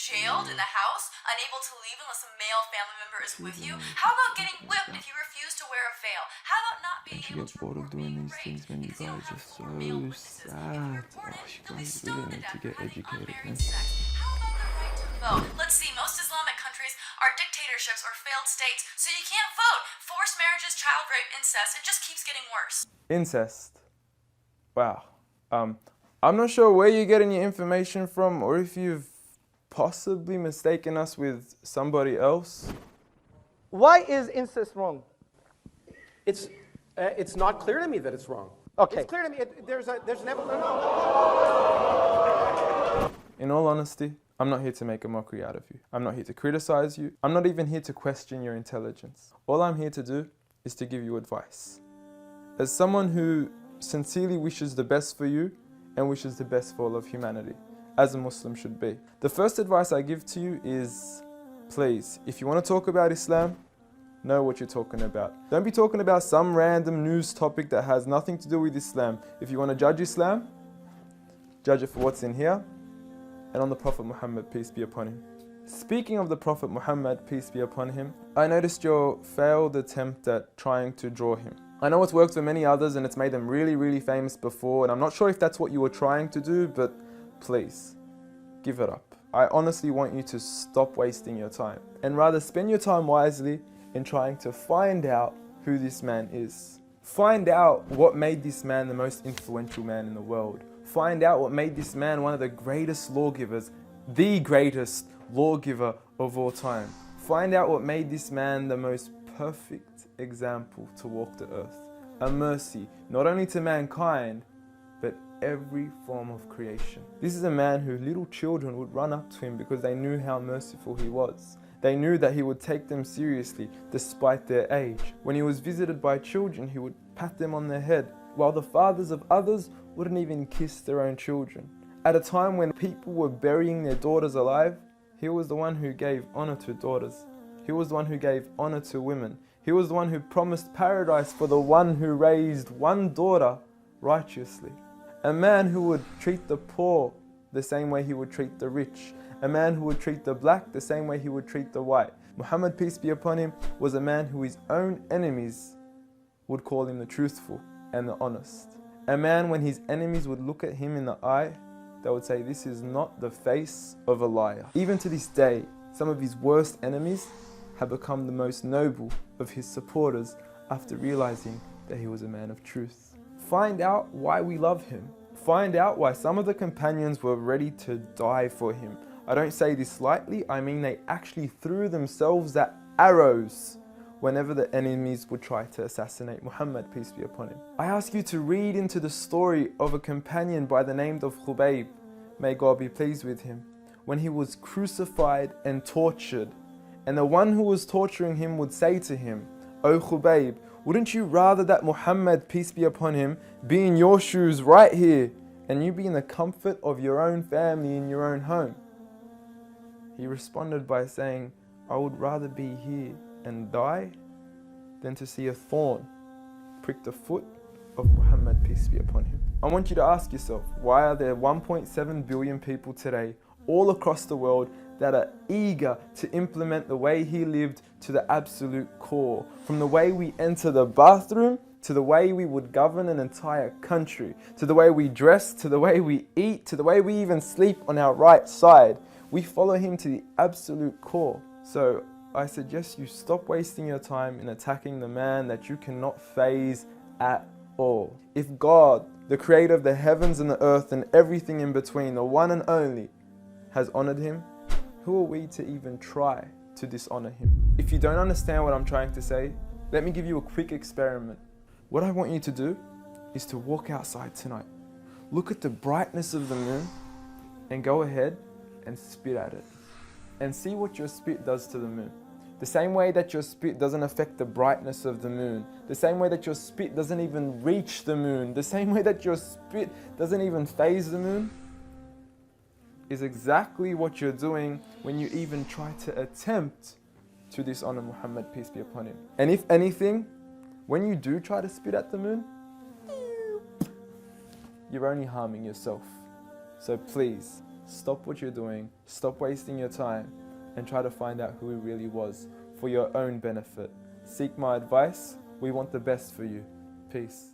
jailed in the house, unable to leave unless a male family member is with you? How about getting whipped if you refuse to wear a veil? How about not being able to report being raped because you don't have 4 male witnesses when you report it? They'll be stoned to death for having unmarried sex. How about the right to vote? Let's see, most Islamic countries are dictatorships or failed states, so you can't vote. Forced marriages, child rape, incest, it just keeps getting worse. Incest. Wow. I'm not sure where you're getting your information from or if you've possibly mistaken us with somebody else. Why is incest wrong? It's not clear to me that it's wrong. Okay. It's clear to me. There's an evolution. In all honesty, I'm not here to make a mockery out of you. I'm not here to criticize you. I'm not even here to question your intelligence. All I'm here to do is to give you advice. As someone who sincerely wishes the best for you and wishes the best for all of humanity, as a Muslim should be. The first advice I give to you is, please, if you want to talk about Islam, know what you're talking about. Don't be talking about some random news topic that has nothing to do with Islam. If you want to judge Islam, judge it for what's in here and on the Prophet Muhammad, peace be upon him. Speaking of the Prophet Muhammad, peace be upon him, I noticed your failed attempt at trying to draw him. I know it's worked for many others and it's made them really, really famous before, and I'm not sure if that's what you were trying to do, but please, give it up. I honestly want you to stop wasting your time and rather spend your time wisely in trying to find out who this man is. Find out what made this man the most influential man in the world. Find out what made this man one of the greatest lawgivers, the greatest lawgiver of all time. Find out what made this man the most perfect example to walk the earth. A mercy, not only to mankind, but every form of creation. This is a man who little children would run up to him because they knew how merciful he was. They knew that he would take them seriously despite their age. When he was visited by children, he would pat them on their head, while the fathers of others wouldn't even kiss their own children. At a time when people were burying their daughters alive, he was the one who gave honor to daughters. He was the one who gave honor to women. He was the one who promised paradise for the one who raised one daughter righteously. A man who would treat the poor the same way he would treat the rich. A man who would treat the black the same way he would treat the white. Muhammad, peace be upon him, was a man who his own enemies would call him the truthful and the honest. A man, when his enemies would look at him in the eye, they would say, this is not the face of a liar. Even to this day, some of his worst enemies have become the most noble of his supporters after realizing that he was a man of truth. Find out why we love him. Find out why some of the companions were ready to die for him. I don't say this lightly, I mean they actually threw themselves at arrows whenever the enemies would try to assassinate Muhammad, peace be upon him. I ask you to read into the story of a companion by the name of Khubayb, may God be pleased with him, when he was crucified and tortured. And the one who was torturing him would say to him, "O Khubayb, wouldn't you rather that Muhammad, peace be upon him, be in your shoes right here, and you be in the comfort of your own family in your own home?" He responded by saying, "I would rather be here and die than to see a thorn prick the foot of Muhammad, peace be upon him." I want you to ask yourself, why are there 1.7 billion people today all across the world that are eager to implement the way he lived to the absolute core? From the way we enter the bathroom, to the way we would govern an entire country, to the way we dress, to the way we eat, to the way we even sleep on our right side. We follow him to the absolute core. So I suggest you stop wasting your time in attacking the man that you cannot faze at all. If God, the creator of the heavens and the earth and everything in between, the one and only, has honored him, who are we to even try to dishonor him? If you don't understand what I'm trying to say, let me give you a quick experiment. What I want you to do is to walk outside tonight. Look at the brightness of the moon and go ahead and spit at it. And see what your spit does to the moon. The same way that your spit doesn't affect the brightness of the moon. The same way that your spit doesn't even reach the moon. The same way that your spit doesn't even faze the moon, is exactly what you're doing when you even try to attempt to dishonor Muhammad, peace be upon him. And if anything, when you do try to spit at the moon, you're only harming yourself. So please, stop what you're doing, stop wasting your time, and try to find out who he really was for your own benefit. Seek my advice. We want the best for you. Peace.